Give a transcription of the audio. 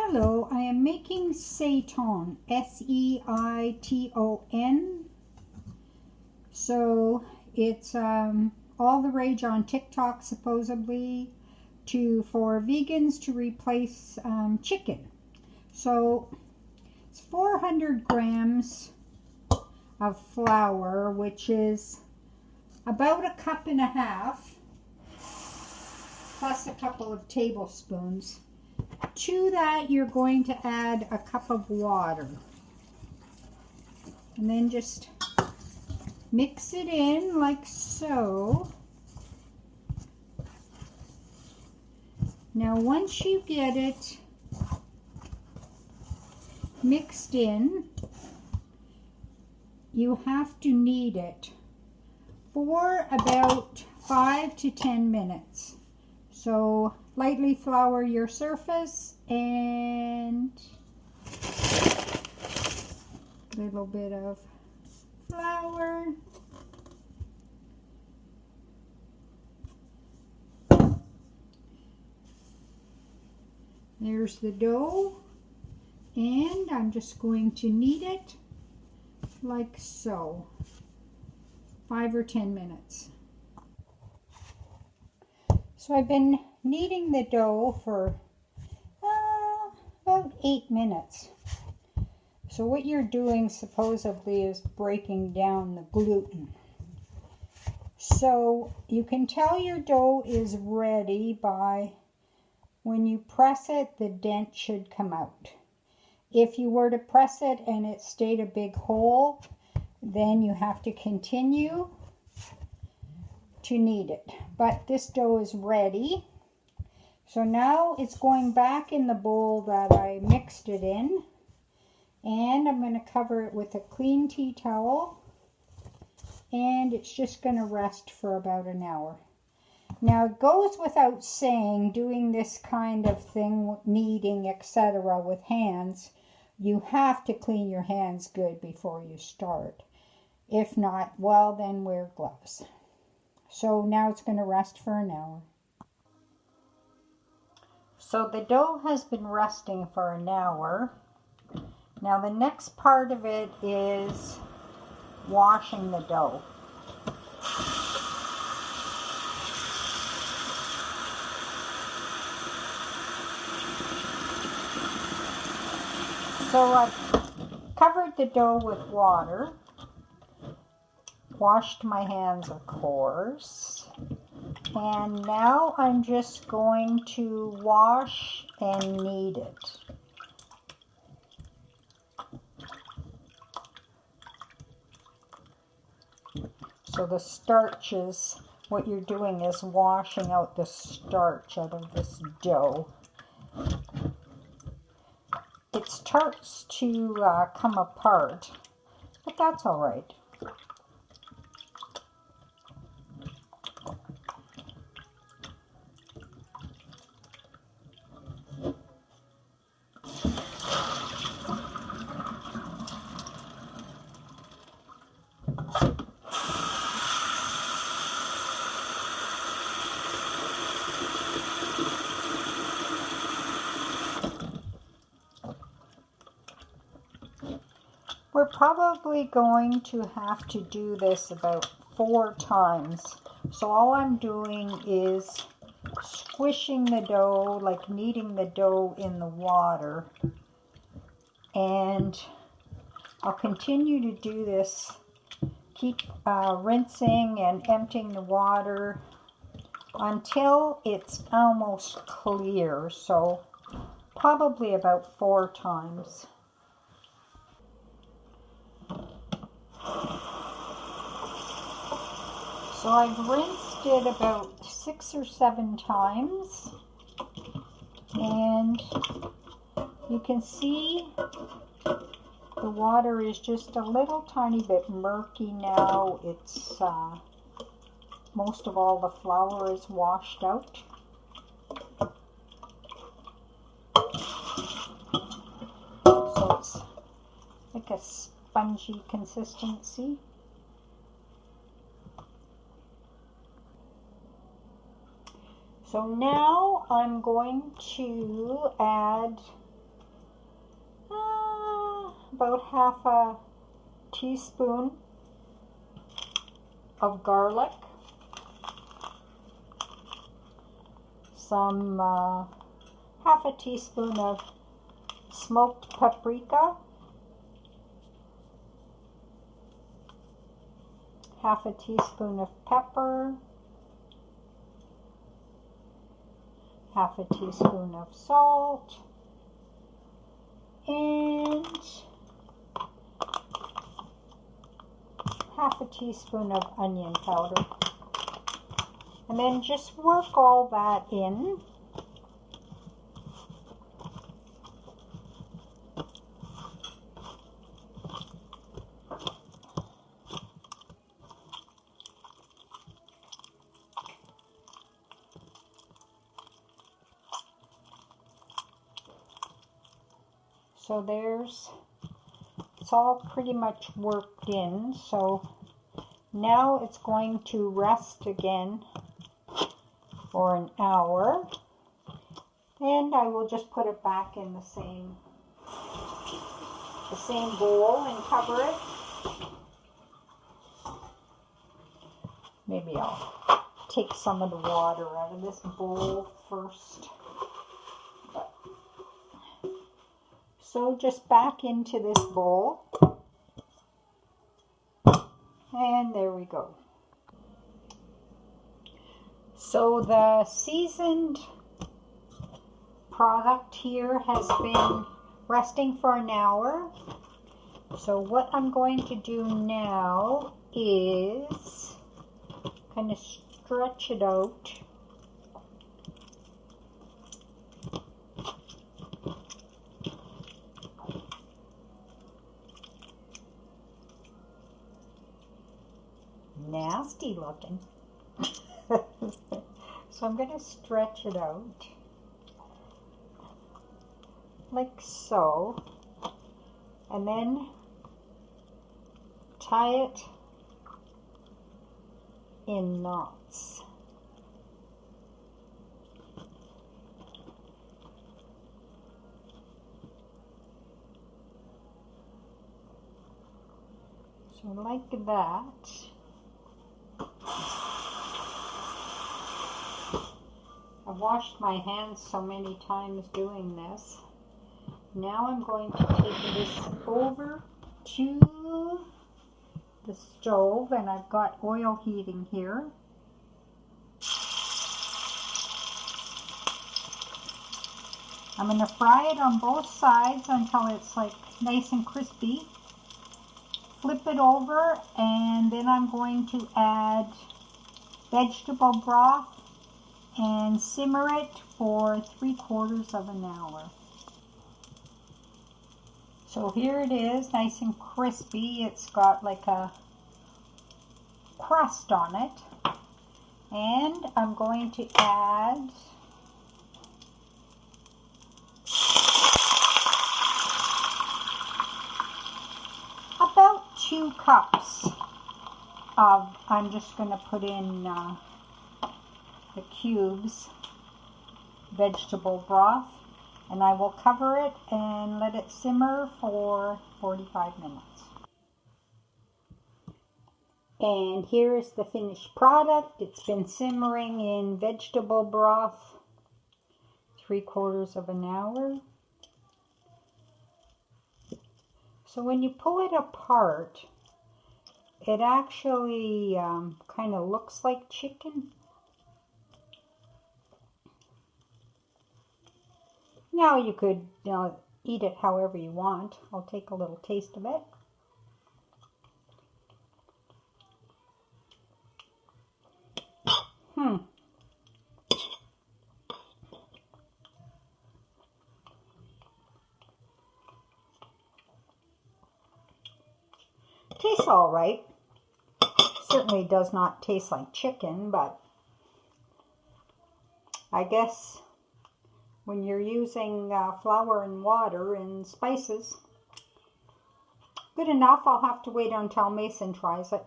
Hello, I am making Seitan, S-E-I-T-O-N. So it's all the rage on TikTok supposedly for vegans to replace chicken. So it's 400 grams of flour, which is about a cup and a half, plus a couple of tablespoons. To that, you're going to add a cup of water. And then just mix it in like so. Now, once you get it mixed in, you have to knead it for about 5 to 10 minutes. So lightly flour your surface and a little bit of flour. There's the dough, and I'm just going to knead it like so, 5 or 10 minutes. So I've been kneading the dough for about 8 minutes. So what you're doing supposedly is breaking down the gluten. So you can tell your dough is ready by when you press it, the dent should come out. If you were to press it and it stayed a big hole, then you have to continue to knead it. But this dough is ready. So now it's going back in the bowl that I mixed it in. And I'm going to cover it with a clean tea towel. And it's just going to rest for about an hour. Now it goes without saying, doing this kind of thing, kneading, etc. with hands, you have to clean your hands good before you start. If not, well, then wear gloves. So now it's going to rest for an hour. So the dough has been resting for an hour. Now the next part of it is washing the dough. So I've covered the dough with water, washed my hands of course, and now I'm just going to wash and knead it. So the starch is, what you're doing is washing out the starch out of this dough. It starts to come apart, but that's all right. We're probably going to have to do this about 4 times. So all I'm doing is squishing the dough, like kneading the dough in the water. And I'll continue to do this, keep rinsing and emptying the water until it's almost clear. So probably about 4 times. So I've rinsed it about 6 or 7 times, and you can see the water is just a little tiny bit murky now. It's most of all the flour is washed out. So it's like a spongy consistency. So now I'm going to add about half a teaspoon of garlic, some half a teaspoon of smoked paprika, half a teaspoon of pepper, half a teaspoon of salt, and half a teaspoon of onion powder. And then just work all that in. So it's all pretty much worked in. So now it's going to rest again for an hour. And I will just put it back in the same bowl and cover it. Maybe I'll take some of the water out of this bowl first. So just back into this bowl, and there we go. So the seasoned product here has been resting for an hour. So what I'm going to do now is kind of stretch it out. Nasty looking. So I'm going to stretch it out like so, and then tie it in knots. So like that. I've washed my hands so many times doing this. Now I'm going to take this over to the stove, and I've got oil heating here. I'm going to fry it on both sides until it's like nice and crispy. Flip it over, and then I'm going to add vegetable broth and simmer it for 3/4 of an hour. So here it is, nice and crispy. It's got like a crust on it. And I'm going to add about 2 cups of, I'm just going to put in the cubes, vegetable broth, and I will cover it and let it simmer for 45 minutes. And here is the finished product. It's been simmering in vegetable broth 3/4 of an hour. So when you pull it apart, it actually kind of looks like chicken. Now you could eat it however you want. I'll take a little taste of it. Tastes all right. Certainly does not taste like chicken, but I guess when you're using flour and water and spices, good enough. I'll have to wait until Mason tries it.